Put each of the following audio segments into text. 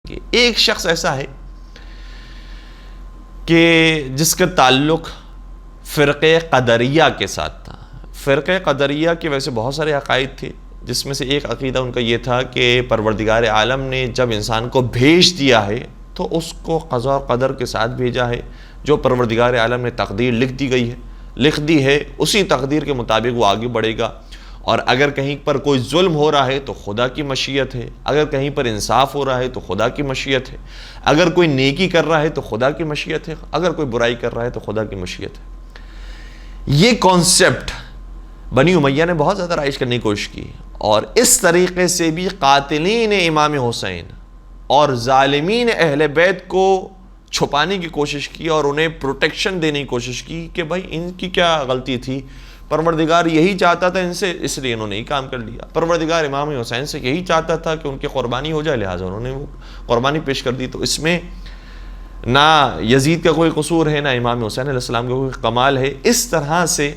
کہ ایک شخص ایسا ہے کہ جس کا تعلق فرقہ قدریہ کے ساتھ تھا. فرقہ قدریہ کے ویسے بہت سارے عقائد تھے، جس میں سے ایک عقیدہ ان کا یہ تھا کہ پروردگار عالم نے جب انسان کو بھیج دیا ہے تو اس کو قضاء و قدر کے ساتھ بھیجا ہے. جو پروردگار عالم نے تقدیر لکھ دی ہے اسی تقدیر کے مطابق وہ آگے بڑھے گا. اور اگر کہیں پر کوئی ظلم ہو رہا ہے تو خدا کی مشیت ہے، اگر کہیں پر انصاف ہو رہا ہے تو خدا کی مشیت ہے، اگر کوئی نیکی کر رہا ہے تو خدا کی مشیت ہے، اگر کوئی برائی کر رہا ہے تو خدا کی مشیت ہے. یہ کانسیپٹ بنی امیہ نے بہت زیادہ رائج کرنے کی کوشش کی، اور اس طریقے سے بھی قاتلین امام حسین اور ظالمین اہل بیت کو چھپانے کی کوشش کی اور انہیں پروٹیکشن دینے کی کوشش کی کہ بھائی ان کی کیا غلطی تھی، پروردگار یہی چاہتا تھا ان سے، اس لیے انہوں نے ہی کام کر لیا. پروردگار امام حسین سے یہی چاہتا تھا کہ ان کی قربانی ہو جائے، لہٰذا انہوں نے وہ قربانی پیش کر دی. تو اس میں نہ یزید کا کوئی قصور ہے، نہ امام حسین علیہ السلام کا کوئی کمال ہے. اس طرح سے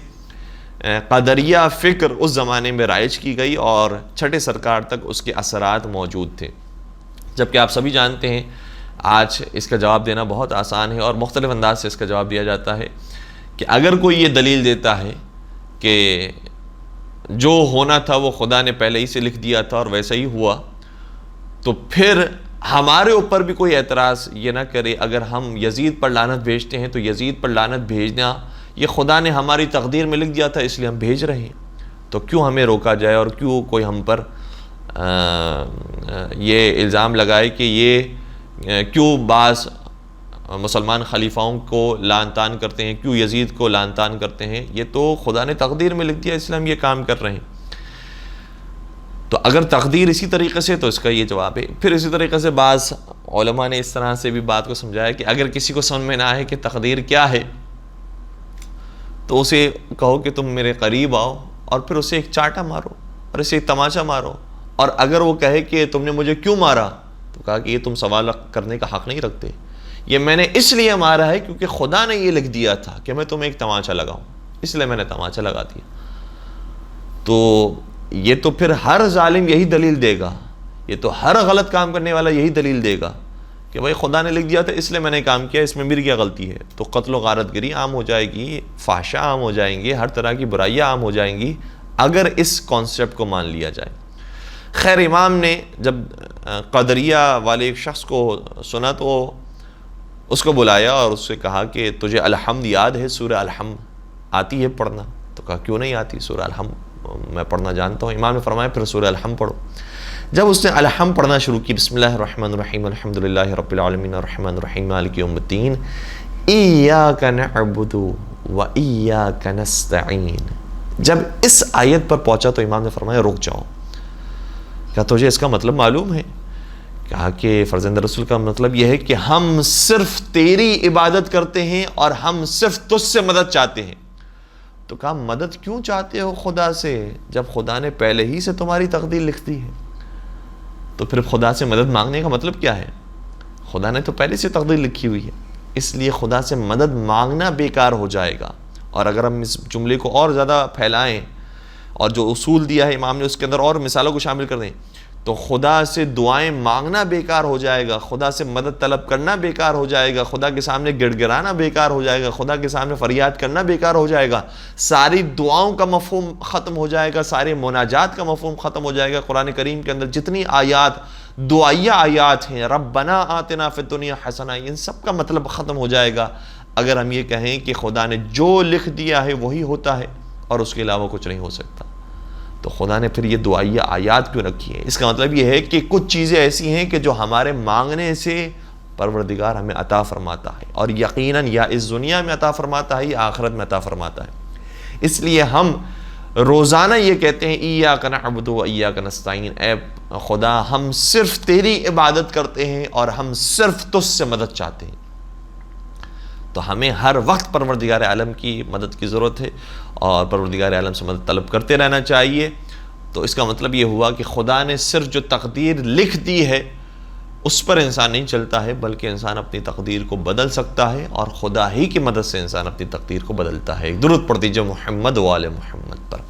قدریہ فکر اس زمانے میں رائج کی گئی اور چھٹے سرکار تک اس کے اثرات موجود تھے. جبکہ آپ سبھی جانتے ہیں آج اس کا جواب دینا بہت آسان ہے اور مختلف انداز سے اس کا جواب دیا جاتا ہے کہ اگر کوئی یہ دلیل دیتا ہے کہ جو ہونا تھا وہ خدا نے پہلے ہی سے لکھ دیا تھا اور ویسا ہی ہوا، تو پھر ہمارے اوپر بھی کوئی اعتراض یہ نہ کرے. اگر ہم یزید پر لعنت بھیجتے ہیں تو یزید پر لعنت بھیجنا یہ خدا نے ہماری تقدیر میں لکھ دیا تھا اس لیے ہم بھیج رہے ہیں. تو کیوں ہمیں روکا جائے اور کیوں کوئی ہم پر یہ الزام لگائے کہ یہ کیوں بعض مسلمان خلیفاؤں کو لعن طعن کرتے ہیں، کیوں یزید کو لعن طعن کرتے ہیں. یہ تو خدا نے تقدیر میں لکھ دیا اس لیے ہم یہ کام کر رہے ہیں. تو اگر تقدیر اسی طریقے سے تو اس کا یہ جواب ہے. پھر اسی طریقے سے بعض علماء نے اس طرح سے بھی بات کو سمجھایا کہ اگر کسی کو سمجھ میں نہ آئے کہ تقدیر کیا ہے تو اسے کہو کہ تم میرے قریب آؤ اور پھر اسے ایک چاٹا مارو اور اسے ایک تماچا مارو. اور اگر وہ کہے کہ تم نے مجھے کیوں مارا تو کہا کہ یہ تم سوال کرنے کا حق نہیں رکھتے، یہ میں نے اس لیے مارا ہے کیونکہ خدا نے یہ لکھ دیا تھا کہ میں تمہیں ایک تماچا لگاؤں، اس لیے میں نے تماچا لگا دیا. تو یہ تو پھر ہر ظالم یہی دلیل دے گا، یہ تو ہر غلط کام کرنے والا یہی دلیل دے گا کہ بھائی خدا نے لکھ دیا تھا اس لیے میں نے کام کیا، اس میں میری کیا غلطی ہے. تو قتل و غارت گری عام ہو جائے گی، فحشا عام ہو جائیں گے، ہر طرح کی برائیاں عام ہو جائیں گی اگر اس کانسیپٹ کو مان لیا جائے. خیر امام نے جب قدریہ والے ایک شخص کو سنا تو اس کو بلایا اور اس سے کہا کہ تجھے الحمد یاد ہے، سورہ الحمد آتی ہے پڑھنا؟ تو کہا کیوں نہیں آتی، سورہ الحمد میں پڑھنا جانتا ہوں. امام نے فرمایا پھر سورہ الحمد پڑھو. جب اس نے الحمد پڑھنا شروع کی، بسم اللہ الرحمن الرحیم الحمدللہ رب العالمین الرحمن الرحیم مالک یوم الدین ایاک نعبد و ایاک نستعین. جب اس آیت پر پہنچا تو امام نے فرمایا رک جاؤ. کیا تجھے اس کا مطلب معلوم ہے؟ کہا کہ فرزند رسول کا مطلب یہ ہے کہ ہم صرف تیری عبادت کرتے ہیں اور ہم صرف تجھ سے مدد چاہتے ہیں. تو کہا مدد کیوں چاہتے ہو خدا سے جب خدا نے پہلے ہی سے تمہاری تقدیر لکھ دی ہے؟ تو پھر خدا سے مدد مانگنے کا مطلب کیا ہے؟ خدا نے تو پہلے سے تقدیر لکھی ہوئی ہے، اس لیے خدا سے مدد مانگنا بیکار ہو جائے گا. اور اگر ہم اس جملے کو اور زیادہ پھیلائیں اور جو اصول دیا ہے امام نے اس کے اندر اور مثالوں کو شامل کر دیں تو خدا سے دعائیں مانگنا بیکار ہو جائے گا، خدا سے مدد طلب کرنا بیکار ہو جائے گا، خدا کے سامنے گڑ گڑانا بیکار ہو جائے گا، خدا کے سامنے فریاد کرنا بیکار ہو جائے گا، ساری دعاؤں کا مفہوم ختم ہو جائے گا، سارے مناجات کا مفہوم ختم ہو جائے گا. قرآن کریم کے اندر جتنی آیات دعائیہ آیات ہیں، ربنا آتنا فی الدنیا حسنہ، ان سب کا مطلب ختم ہو جائے گا اگر ہم یہ کہیں کہ خدا نے جو لکھ دیا ہے وہی ہوتا ہے اور اس کے علاوہ کچھ نہیں ہو سکتا. تو خدا نے پھر یہ دعائیہ آیات کیوں رکھی ہے؟ اس کا مطلب یہ ہے کہ کچھ چیزیں ایسی ہیں کہ جو ہمارے مانگنے سے پروردگار ہمیں عطا فرماتا ہے، اور یقیناً یا اس دنیا میں عطا فرماتا ہے یا آخرت میں عطا فرماتا ہے. اس لیے ہم روزانہ یہ کہتے ہیں ایاک نعبد و ایاک نستعین، اے خدا ہم صرف تیری عبادت کرتے ہیں اور ہم صرف تجھ سے مدد چاہتے ہیں. تو ہمیں ہر وقت پروردگار عالم کی مدد کی ضرورت ہے اور پروردگار عالم سے مدد طلب کرتے رہنا چاہیے. تو اس کا مطلب یہ ہوا کہ خدا نے صرف جو تقدیر لکھ دی ہے اس پر انسان نہیں چلتا ہے، بلکہ انسان اپنی تقدیر کو بدل سکتا ہے اور خدا ہی کی مدد سے انسان اپنی تقدیر کو بدلتا ہے. درود پڑھ دیجئے محمد و آل محمد پر.